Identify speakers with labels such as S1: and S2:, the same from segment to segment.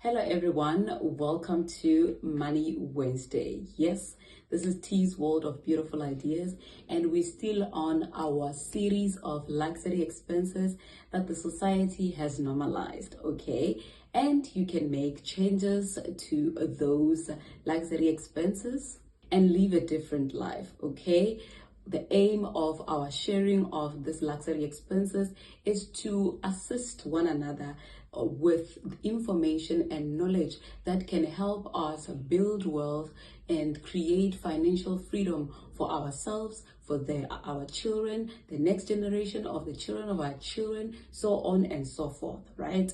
S1: Hello everyone, welcome to Money Wednesday. Yes, this is T's World of Beautiful Ideas, and we're still on our series of luxury expenses that the society has normalized, okay? And you can make changes to those luxury expenses and live a different life, okay? The aim of our sharing of this luxury expenses is to assist one another with information and knowledge that can help us build wealth and create financial freedom for ourselves, for our children, the next generation of the children of our children, so on and so forth, right?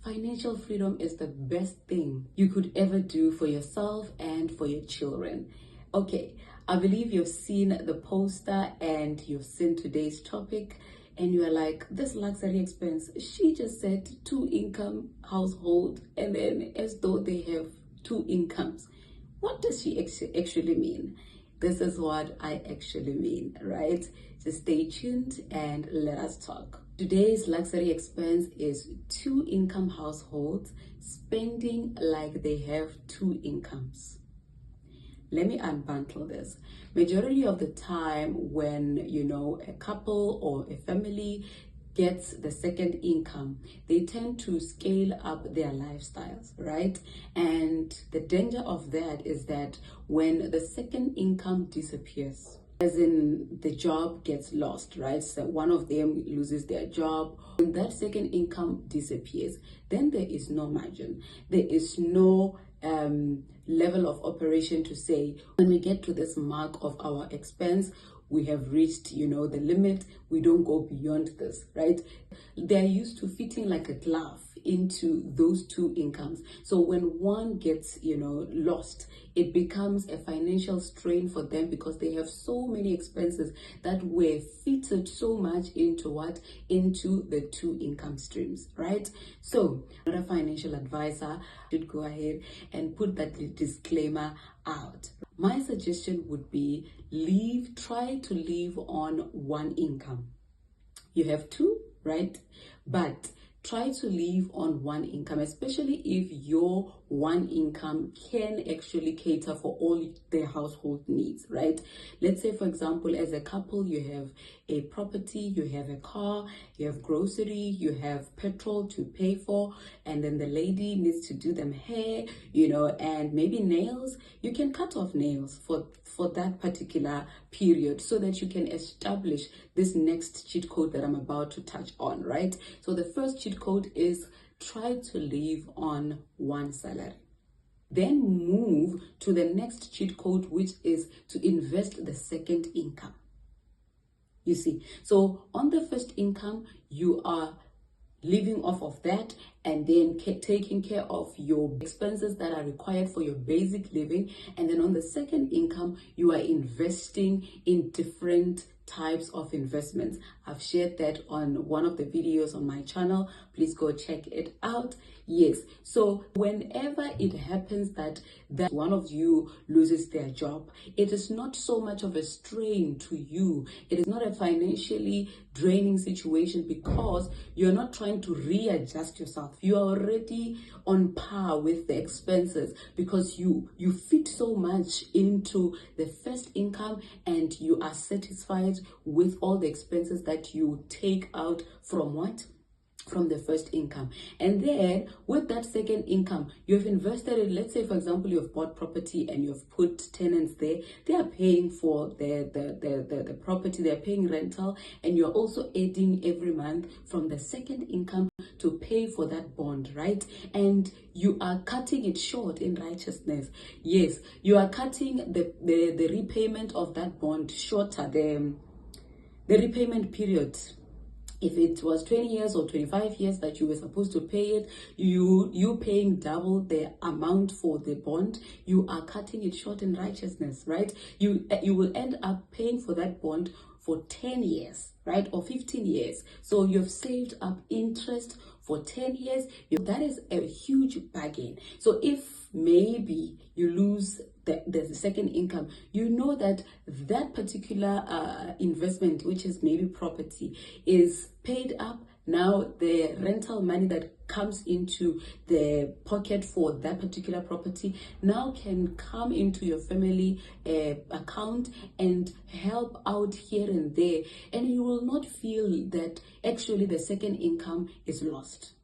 S1: Financial freedom is the best thing you could ever do for yourself and for your children. Okay, I believe you've seen the poster and you've seen today's topic and you're like, this luxury expense, she just said 2-income household, and then as though they have 2 incomes. What does she actually mean? This is what I actually mean, right? So stay tuned and let us talk. Today's luxury expense is 2-income households spending like they have 2 incomes. Let me unbundle this. Majority of the time when, a couple or a family gets the second income, they tend to scale up their lifestyles, right? And the danger of that is that when the second income disappears, as in the job gets lost, right? So one of them loses their job, when that second income disappears, then there is no margin. There is no level of operation to say, when we get to this mark of our expense, we have reached, the limit, we don't go beyond this, right? They're used to fitting like a glove into those 2 incomes. So when one gets, lost, it becomes a financial strain for them because they have so many expenses that were fitted so much into the 2 income streams, right? So another financial advisor should go ahead and put that disclaimer out. My suggestion would be try to live on 1 income. You have 2, right? But try to live on 1 income, especially if your 1 income can actually cater for all their household needs, right? Let's say, for example, as a couple, you have a property, you have a car, you have grocery, you have petrol to pay for, and then the lady needs to do them hair, and maybe nails. You can cut off nails for that particular period so that you can establish this next cheat code that I'm about to touch on, right? So the first cheat code is try to live on 1 salary. Then move to the next cheat code, which is to invest the second income. You see, so on the first income, you are living off of that and then taking care of your expenses that are required for your basic living. And then on the second income, you are investing in different types of investments. I've shared that on one of the videos on my channel. Please go check it out. Yes, so whenever it happens that one of you loses their job, it is not so much of a strain to you. It is not a financially draining situation because you're not trying to readjust yourself. You are already on par with the expenses because you fit so much into the first income and you are satisfied with all the expenses that you take out from the first income. And then with that second income, you've invested it. Let's say, for example, you've bought property and you've put tenants there. They are paying for the property, they're paying rental, and you're also adding every month from the second income to pay for that bond, right? And you are cutting it short in righteousness. Yes, you are cutting the repayment of that bond shorter, the repayment period. If it was 20 years or 25 years that you were supposed to pay it, you paying double the amount for the bond, you are cutting it short in righteousness, right? You will end up paying for that bond for 10 years, right? Or 15 years. So you've saved up interest for 10 years. That is a huge bargain. So if maybe you lose the second income, you know that particular investment, which is maybe property, is paid up Now the rental money that comes into the pocket for that particular property now can come into your family account and help out here and there, and you will not feel that actually the second income is lost,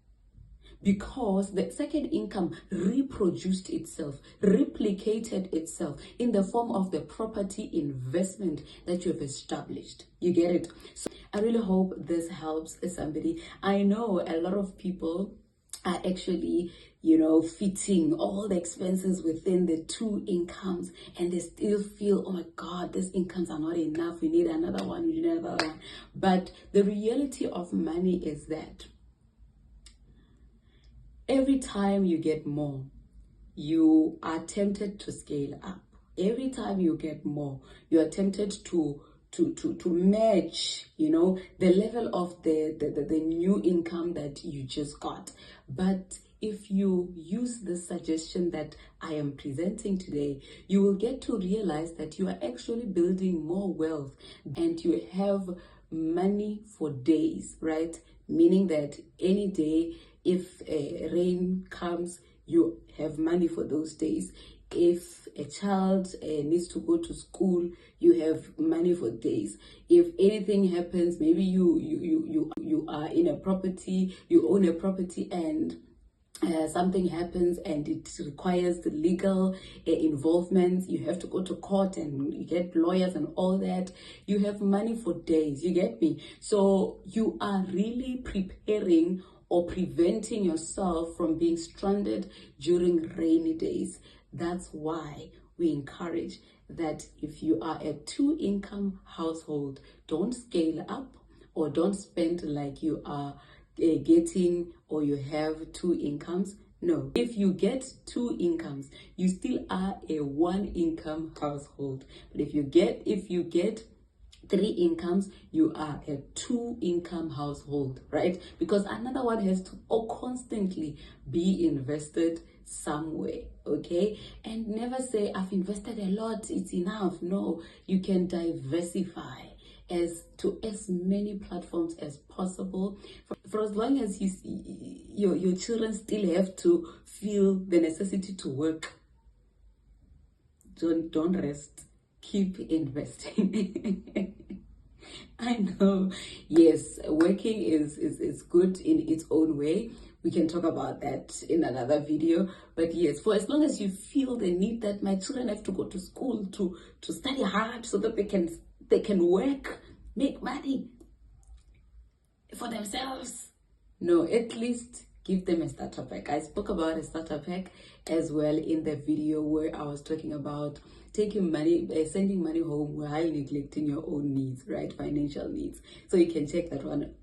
S1: because the second income reproduced itself, replicated itself in the form of the property investment that you have established. You get it? So I really hope this helps somebody. I know a lot of people are actually, fitting all the expenses within the two incomes, and they still feel, oh my God, these incomes are not enough. We need another one. We need another one. But the reality of money is that every time you get more, you are tempted to scale up. Every time you get more, you are tempted to match, the level of the new income that you just got. But if you use the suggestion that I am presenting today, you will get to realize that you are actually building more wealth, and you have money for days, right? Meaning that any day, if rain comes, you have money for those days. If a child needs to go to school, you have money for days. If anything happens, maybe you are in a property, you own a property, and something happens and it requires the legal involvement, you have to go to court and you get lawyers and all that, you have money for days. You get me? So you are really preparing or preventing yourself from being stranded during rainy days. That's why we encourage that if you are a two-income household, don't scale up or don't spend like you are getting or you have two incomes. No, if you get two incomes, you still are a one-income household. But if you get three incomes, you are a two-income household, right? Because another one has to constantly be invested somewhere, okay? And never say, I've invested a lot, it's enough. No, you can diversify to as many platforms as possible for as long as your children still have to feel the necessity to work. Don't rest, keep investing. I know, yes, working is good in its own way. We can talk about that in another video. But yes, for as long as you feel the need that my children have to go to school to study hard so that they can work, make money for themselves, no, at least give them a starter pack. I spoke about a starter pack as well in the video where I was talking about taking money, sending money home while neglecting your own needs, right? Financial needs. So you can check that one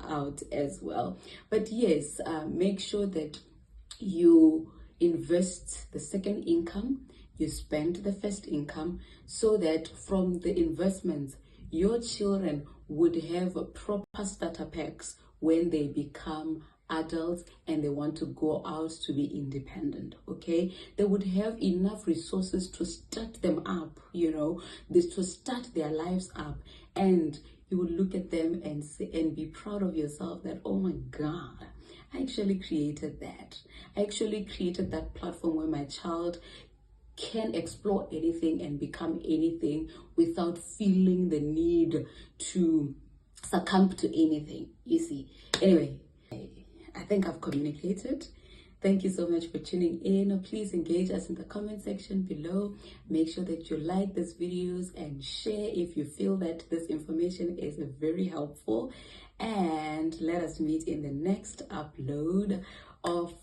S1: out as well. But yes, make sure that you invest the second income, you spend the first income, so that from the investments, your children would have proper starter packs when they become adults and they want to go out to be independent, okay? They would have enough resources to start them up, to start their lives up, and you would look at them and say, and be proud of yourself that, oh my God, I actually created that. I actually created that platform where my child can explore anything and become anything without feeling the need to succumb to anything, you see. Anyway, I think I've communicated. Thank you so much for tuning in. Please engage us in the comment section below. Make sure that you like these videos and share if you feel that this information is very helpful. And let us meet in the next upload of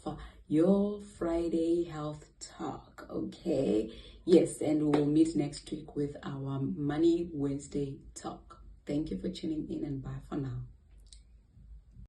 S1: your Friday Health Talk, okay? Yes, and we'll meet next week with our Money Wednesday Talk. Thank you for tuning in, and bye for now.